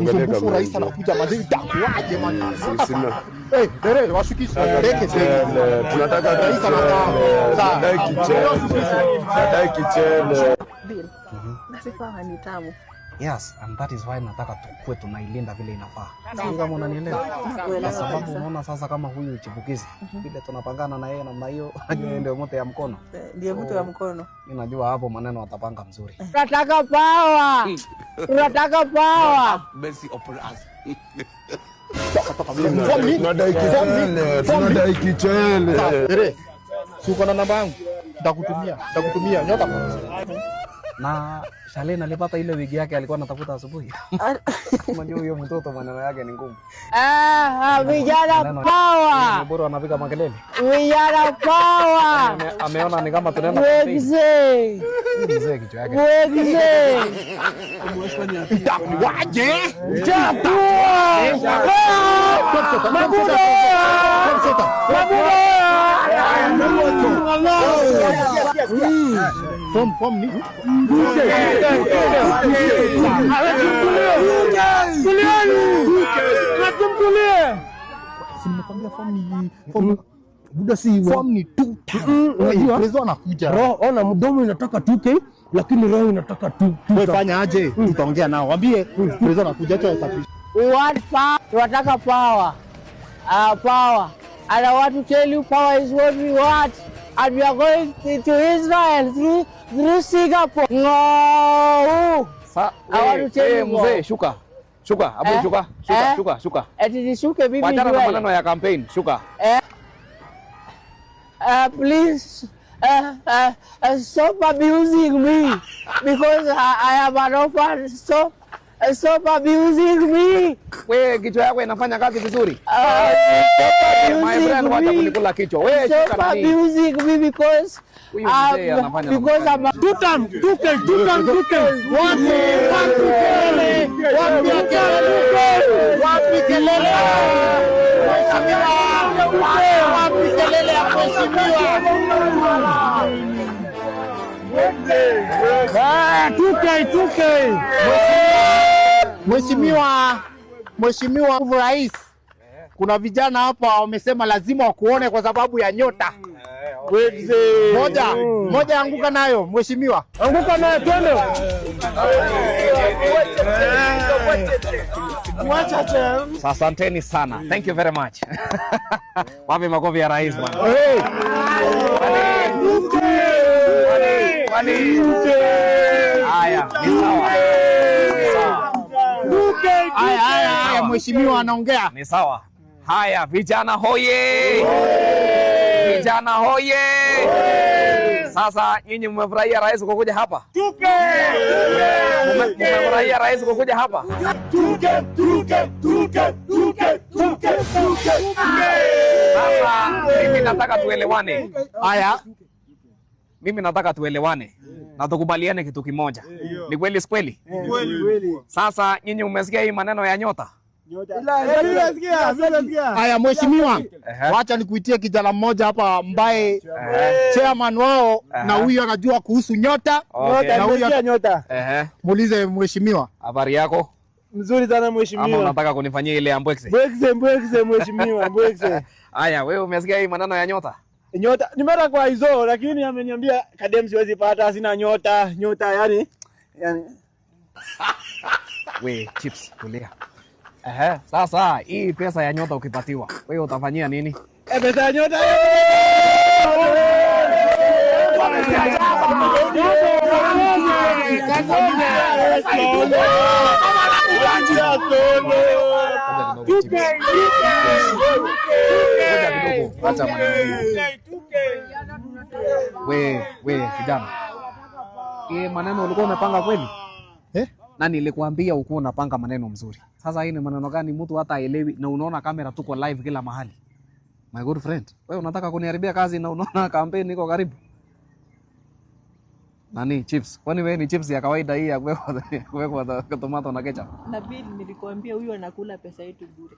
Msumbufu rais anakuja madini takuaje man. Eh, dere washukisha ndeke tena. Tunataka rais anakaa. Dai kichele. Bill. Nasifa ni tamu. Yes, and that is why nataka tukue tunailinda vile inafaa. Sio kama unanielewa. Kwa sababu unaona sasa kama huyu chipukizi vile tunapangana na yeye namna hiyo, ndio mtu ya mkono. Ndio mtu ya mkono. Mimi najua hapo maneno atapanga mzuri. Tunataka power. Tunataka power. Mercy upon us. Tunadai kichele. Dere. Suko na namba yangu. Nitakutumia nyota. Na Shalena alipata ile wigi yake alikuwa anatafuta asubuhi. Unajua huyo mtoto maneno yake ni ngumu. Vijana power. Bora anapiga makelele. Vijana power. Ameona ni kama tunaenda mzee kichwa yake. Itakuaje? Form ni. Nimekwambia form buda si form ni 2. Unajua prezo anakuja. Roho ona mdomo inataka 2K lakini roho inataka 2. Wewe fanya aje? Tutaongea nao. Waambie prezo anakuja tu asafirishe. We want power. Tunataka power. Power. And I want to tell you power is what we want. And we are going to Israel through Singapore. No. I want to tell you mzee shuka. Hapo shuka. Eti nishuke bibi. Wachana na maneno ya campaign, shuka. Please stop abusing me because I am an orphan. Stop abusing me. Wewe kichwa yako inafanya kazi vizuri. My friend wacha kunikula kichwa. Wewe stop abusing me because I'm a tutam. Wapi kelele ya mheshimiwa. Mheshimiwa rais, kuna vijana hapa wamesema lazima wakuone kwa sababu ya nyota. Moja anguka nayo mheshimiwa. Anguka nayo twende. Asanteni sana. Thank you very much. Wapi makofi ya rais bwana. Haya, ni sawa. Haya, mheshimiwa anaongea. Ni sawa. Haya, vijana hoye. Vijana hoye. Sasa nyinyi mmefurahia rais kukuja hapa? Mmefurahia rais kukuja hapa? Sasa mimi nataka tuelewane. Haya. Mimi nataka tuelewane na tukubaliane kitu kimoja. Ni kweli kweli? Kweli. Sasa nyinyi mmesikia hii maneno ya nyota? Haya mheshimiwa, wacha nikuitie kijana mmoja hapa ambaye chairman wao na huyu anajua kuhusu nyota. Na huyu nyota. Muulize mheshimiwa. Habari yako? Mzuri sana mheshimiwa. Ama unataka kunifanyia ile ambwekse? Mbwekse mheshimiwa, mbwekse. Haya, wewe umesikia hii maneno ya nyota? Nyota, nimeenda kwa hizo lakini ameniambia kadem siwezi pata, sina nyota yani. We chips kulia. Sasa hii pesa ya nyota ukipatiwa, wewe utafanyia nini? Pesa ya nyota. We kijana. Hii maneno ulikuwa umepanga kweli? Na nilikwambia uko unapanga maneno mzuri. Sasa hii ni maneno gani mtu hata haelewi na unaona kamera tuko live kila mahali. My good friend, wewe unataka kuniharibia kazi na unaona kampeni iko karibu. Nani chips? Kwani wewe ni chips ya kawaida hii ya kuwekwa tomato na ketchup? Na Bill nilikwambia huyu anakula pesa yetu bure.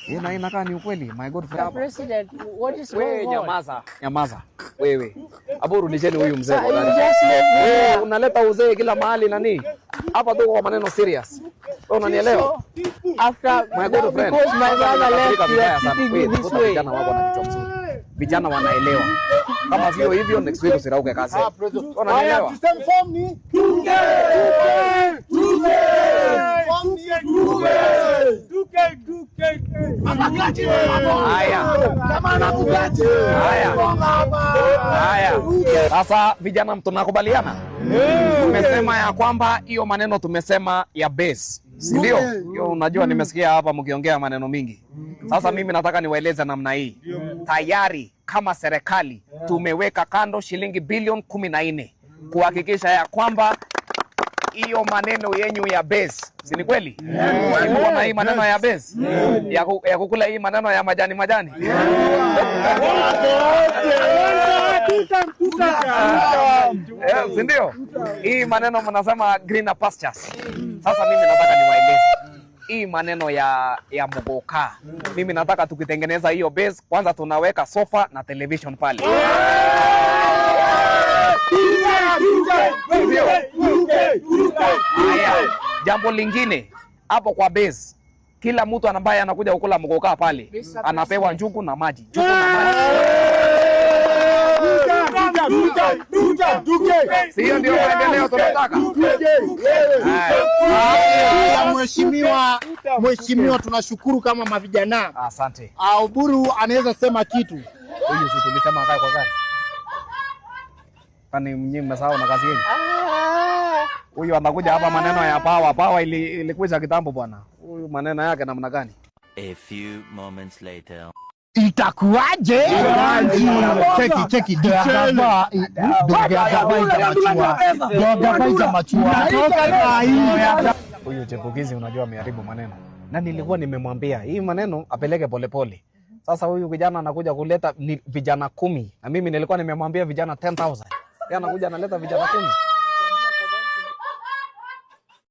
Ina inakaa ni ukweli, my good friend. President, what is Wewe going on? nyamaza. Nyamaza. Wewe. Abu rudisheni huyu mzee. You just let me Wewe there. unaleta uzee kila mahali nani? Hapa tuko kwa maneno serious. Wewe unanielewa? After, My good friend. because my brother left, you Vibaya are sana. treating me Wewe, this kuta way. vijana wako na kichwa mzuri. Vijana wanaelewa. Kama sio hivyo next week usirauke kazi. Unanielewa? Haya. Sasa vijana tunakubaliana? Tumesema ya kwamba hiyo maneno tumesema ya base. Si ndio? Hiyo unajua nimesikia hapa mkiongea maneno mingi. Sasa mimi nataka niwaeleze namna hii. Tayari kama serikali tumeweka kando shilingi bilioni 14 kuhakikisha ya kwamba hiyo maneno yenyu ya base. Si ni kweli? Unaona hii maneno ya base? Ya kukula hii maneno ya majani. Si ndio? Hii maneno mnasema greener pastures. Sasa mimi nataka niwaeleze. Hii maneno ya mgoka. Mimi nataka tukitengeneza hiyo base, kwanza tunaweka sofa na television pale. Jambo lingine hapo kwa base, kila mtu ambaye anakuja kukula mgoka pale anapewa njugu na maji. Sio ndio maendeleo tunataka? Mheshimiwa, tunashukuru kama mavijana. Asante. Oburu anaweza sema kitu. Huyu si tulisema akae kwa gari. Kwani mnyinyi mmesahau na kazi yenu? Huyu anakuja hapa maneno ya power ilikuja kitambo bwana. Huyu maneno yake namna gani? A few moments later. Itakuwaje? Cheki. Huyu chepukizi unajua ameharibu maneno. Na nilikuwa nimemwambia hii maneno apeleke polepole. Sasa huyu kijana anakuja kuleta vijana 10 na mimi nilikuwa nimemwambia vijana 10,000. Yeye anakuja analeta vijana 10.